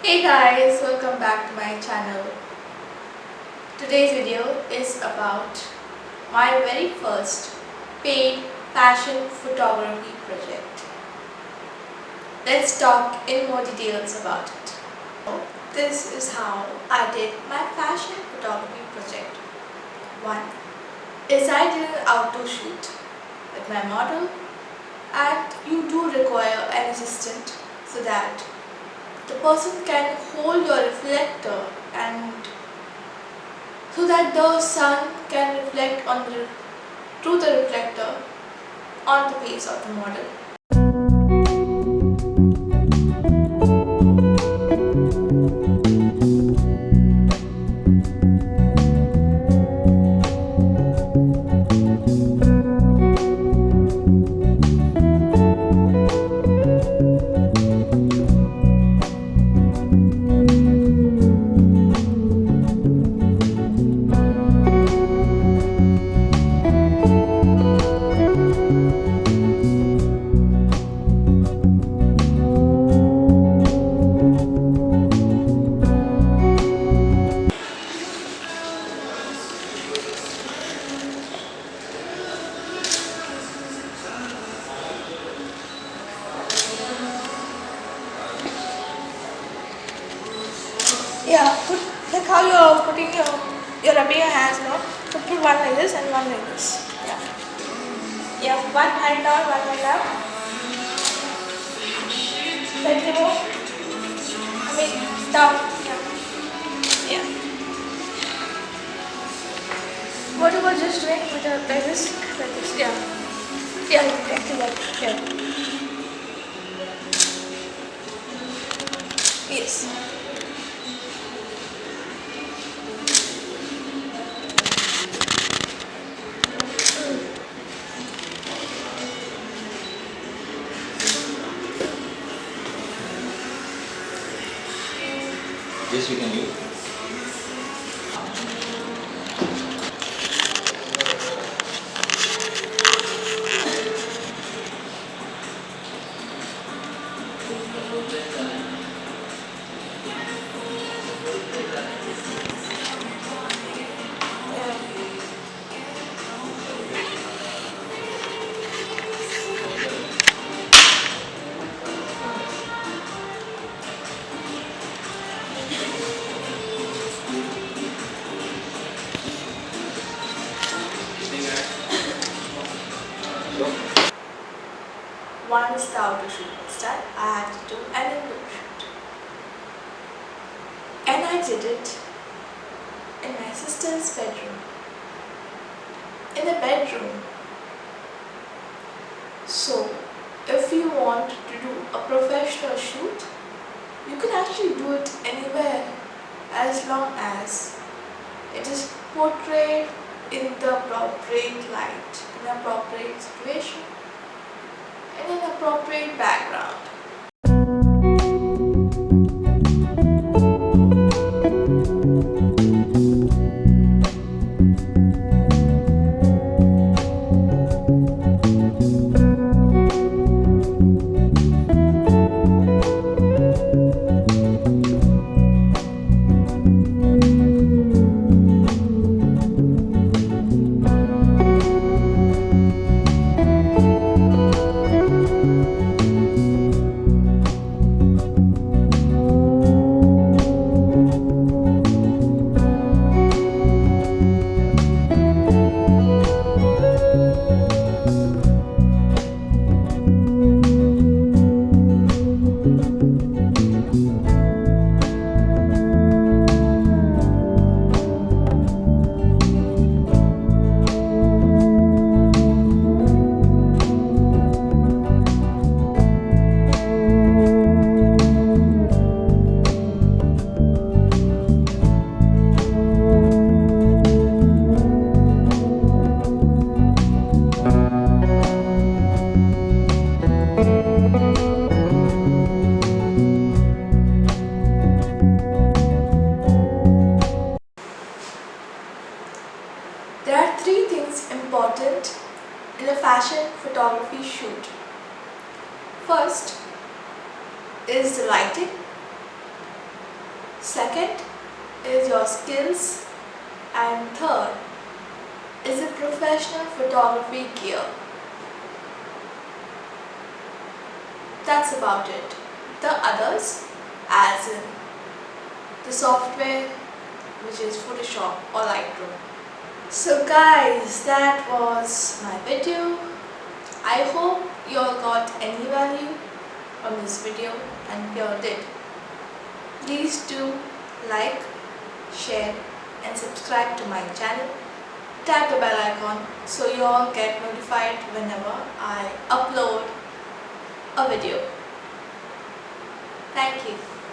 Hey guys, welcome back to my channel. Today's video is about my very first paid fashion photography project. Let's talk in more details about it. This is how I did my fashion photography project. 1 is I did an outdoor shoot with my model, and you do require an assistant so that the person can hold your reflector and so that the sun can reflect through the reflector on the face of the model. Yeah, like how you're putting you're rubbing your hands now. So put one like this and one like this. Yeah. Yeah, one hand down, one hand up. Slightly more. I mean down. Yeah. Yeah. What about just doing with like this? Like this. Yeah. Yeah, exactly like that. Yeah. Yes. This you can use. Once the outdoor shoot was done, I had to do an indoor shoot. And I did it in my sister's bedroom. In the bedroom. So, if you want to do a professional shoot, you can actually do it anywhere as long as it is portrayed in the appropriate light, in an appropriate situation, in an appropriate background. Second is your skills, and third is the professional photography gear. That's about it. The others, as in the software, which is Photoshop or Lightroom. So guys, that was my video. I hope you all got any value from this video, and if you all did, please do like, share and subscribe to my channel. Tap the bell icon so you all get notified whenever I upload a video. Thank you.